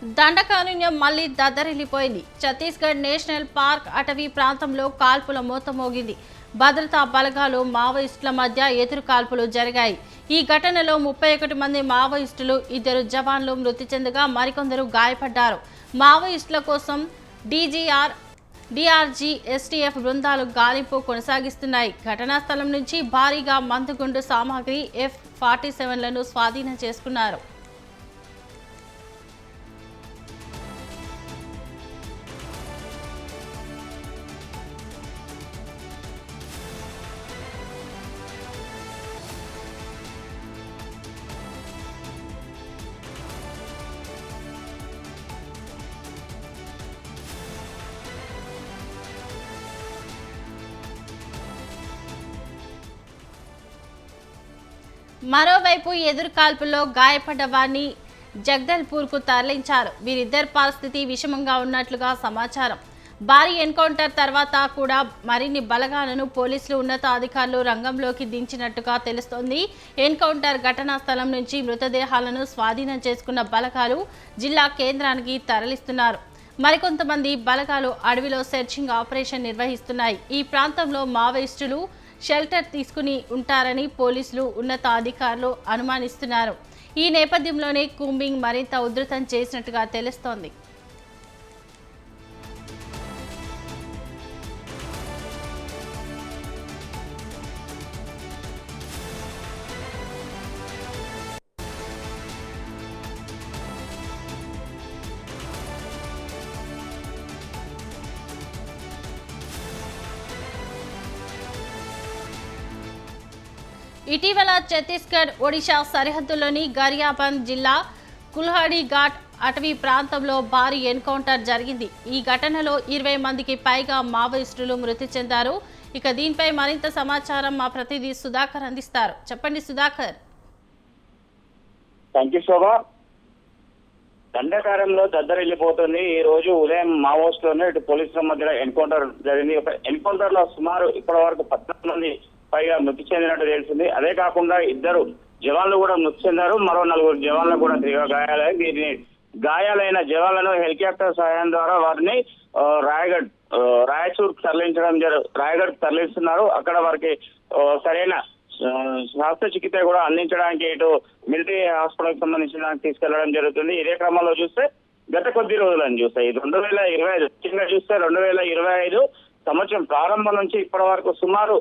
దండకారణ్యం మళ్లీ దద్దరిల్లిపోయింది. Chhattisgarh national park అటవీ ప్రాంతంలో కాల్పుల మోత మోగింది. భద్రతా బలగాలు మావోయిస్టుల మధ్య ఎదురు కాల్పులు జరిగాయి. ఈ ఘటనలో 31 మంది మావోయిస్టులు, 2 జవాన్లు మృతి చెందగా మరికొందరు గాయపడ్డారు. మావోయిస్టుల కోసం డిఆర్జీ, ఎస్టీఎఫ్ బృందాలు గాలింపు కొనసాగిస్తున్నాయి. ఘటనా స్థలం నుంచి భారీగా మందుగుండు సామాగ్రి F-47లను స్వాధీనం చేసుకున్నారు. మరోవైపు ఎదురుకాల్పుల్లో గాయపడ్డ వారిని జగదల్పూర్కు తరలించారు. వీరిద్దరి పరిస్థితి విషమంగా ఉన్నట్లుగా సమాచారం. భారీ ఎన్కౌంటర్ తర్వాత కూడా మరిన్ని బలగాలను పోలీసులు ఉన్నతాధికారులు రంగంలోకి దించినట్టుగా తెలుస్తోంది. ఎన్కౌంటర్ ఘటనా స్థలం నుంచి మృతదేహాలను స్వాధీనం చేసుకున్న బలగాలు జిల్లా కేంద్రానికి తరలిస్తున్నారు. మరికొంతమంది బలగాలు అడవిలో సెర్చింగ్ ఆపరేషన్ నిర్వహిస్తున్నాయి. ఈ ప్రాంతంలో మావోయిస్టులు షెల్టర్ తీసుకుని ఉంటారని పోలీసులు ఉన్నతాధికారులు అనుమానిస్తున్నారు. ఈ నేపథ్యంలోనే కూంబింగ్ మరింత ఉధృతం చేసినట్టుగా తెలుస్తోంది. ఇటీవల ఛత్తీస్గఢ్, ఒడిశా సరిహద్దులోని గరియాబంద్ జిల్లా కుల్హడి ఘాట్ అటవీ ప్రాంతంలో భారీ ఎన్కౌంటర్ జరిగింది. ఈ ఘటనలో 20 మందికి పైగా మావోయిస్టులు మృతి చెందారు. ఇక దీనిపై మరింత సమాచారం మా ప్రతినిధి సుధాకర్ అందిస్తారు. చెప్పండి సుధాకర్. దండకారంలో దద్దరిల్లిపోతుంది. ఈ రోజు ఉదయం మావోయిస్టులను ఇటు పోలీసుల మధ్య ఎన్కౌంటర్ జరిగింది. ఎన్కౌంటర్ లో సుమారు ఇప్పటి వరకు 14 మంది పైగా మృతి చెందినట్టు తెలిసింది. అదే కాకుండా 2 జవాన్లు కూడా మృతి చెందారు. మరో 4 జవాన్లు కూడా తీవ్ర గాయాలయ్యాయి. వీరిని గాయాలైన జవాన్లను హెలికాప్టర్ సహాయం ద్వారా వారిని రాయచూర్ రాయగఢ్ తరలిస్తున్నారు. అక్కడ వారికి సరైన శస్త్రచికిత్స కూడా అందించడానికి ఇటు మిలిటరీ హాస్పిటల్ కి సంబంధించిన దానికి తీసుకెళ్లడం జరుగుతుంది. ఇదే క్రమంలో చూస్తే గత కొద్ది రోజులను చూస్తే 2025 ముఖ్యంగా చూస్తే 2025 సంవత్సరం ప్రారంభం నుంచి ఇప్పటి వరకు సుమారు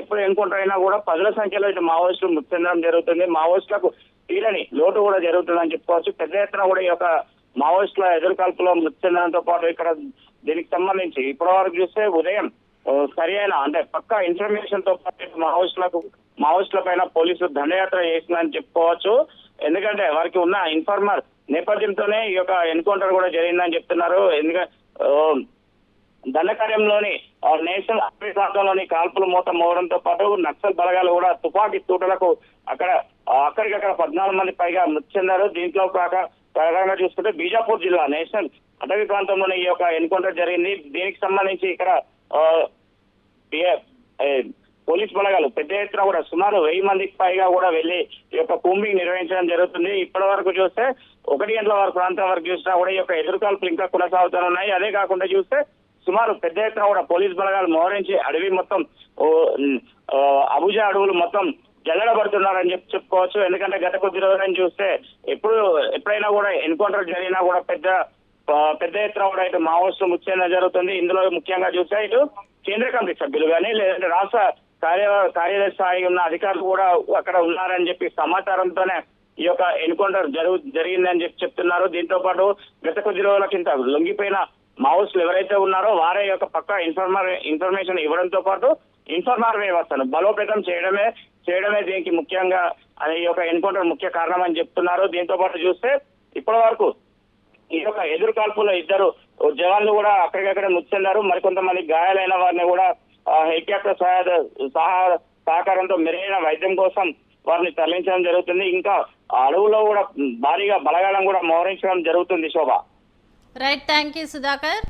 ఎప్పుడు ఎన్కౌంటర్ అయినా కూడా 10ల సంఖ్యలో ఇటు మావోయిస్టులు మృతి చెందడం జరుగుతుంది. మావోయిస్టులకు తీరని లోటు కూడా జరుగుతుందని చెప్పుకోవచ్చు. పెద్ద ఎత్తున కూడా ఈ యొక్క మావోయిస్టుల ఎదురుకాల్పులో మృతి చెందడంతో పాటు ఇక్కడ దీనికి సంబంధించి ఇప్పటి వరకు చూస్తే ఉదయం సరి అయిన అంటే పక్కా ఇన్ఫర్మేషన్ తో పాటు మావోయిస్టుల పైన పోలీసులు దండయాత్ర చేసిందని చెప్పుకోవచ్చు. ఎందుకంటే వారికి ఉన్న ఇన్ఫార్మర్ నేపథ్యంతోనే ఈ యొక్క ఎన్కౌంటర్ కూడా జరిగిందని చెప్తున్నారు. ఎందుకంటే దండకార్యంలోని నేషనల్ అటవీ ప్రాంతంలోని కాల్పులు మూత మోగడంతో పాటు నక్సల్ బలగాలు కూడా తుపాకీ తూటలకు అక్కడికక్కడ 14 మంది పైగా మృతి చెందారు. దీంట్లో ప్రధానంగా చూసుకుంటే బీజాపూర్ జిల్లా నేషనల్ అటవీ ప్రాంతంలోని ఈ యొక్క ఎన్కౌంటర్ జరిగింది. దీనికి సంబంధించి ఇక్కడ పోలీస్ బలగాలు పెద్ద ఎత్తున కూడా సుమారు 1000 మందికి పైగా కూడా వెళ్లి ఈ యొక్క కూంబింగ్ నిర్వహించడం జరుగుతుంది. ఇప్పటి వరకు చూస్తే 1 గంటల వరకు ప్రాంతం వరకు చూసినా కూడా ఈ యొక్క ఎదురుకాల్పులు ఇంకా కొనసాగుతున్నాయి. అదే కాకుండా చూస్తే సుమారు పెద్ద ఎత్తున కూడా పోలీస్ బలగాలు మోహరించి అడవి మొత్తం అబుజా అడవులు మొత్తం జల్లడబడుతున్నారని చెప్పుకోవచ్చు. ఎందుకంటే గత కొద్ది రోజులని చూస్తే ఎప్పుడైనా కూడా ఎన్కౌంటర్ జరిగినా కూడా పెద్ద ఎత్తున కూడా ఇటు మావోయిస్టులు మృతి చెందడం జరుగుతుంది. ఇందులో ముఖ్యంగా చూస్తే ఇటు కేంద్ర కమిటీ సభ్యులు కానీ లేదంటే రాష్ట్ర కార్యదర్శి స్థాయి ఉన్న అధికారులు కూడా అక్కడ ఉన్నారని చెప్పి సమాచారంతోనే ఈ యొక్క ఎన్కౌంటర్ జరిగిందని చెప్తున్నారు. దీంతో పాటు గత కొద్ది రోజుల కింద లొంగిపోయిన మావోయిస్టులు ఎవరైతే ఉన్నారో వారే యొక్క పక్కా ఇన్ఫర్మేషన్ ఇవ్వడంతో పాటు ఇన్ఫార్మర్ వ్యవస్థను బలోపేతం చేయడమే దీనికి ముఖ్యంగా ఈ యొక్క ఎన్కౌంటర్ ముఖ్య కారణం అని చెప్తున్నారు. దీంతో పాటు చూస్తే ఇప్పటి వరకు ఈ యొక్క ఎదురుకాల్పులో 2 జవాన్లు కూడా అక్కడికక్కడ మృతి చెందారు. మరికొంతమంది గాయాలైన వారిని కూడా హెలికాప్టర్ సహకారంతో మెరుగైన వైద్యం కోసం వారిని తరలించడం జరుగుతుంది. ఇంకా అడవులో కూడా భారీగా బలగాలను కూడా మోహరించడం జరుగుతుంది. Shobha. Right, thank you Sudhakar.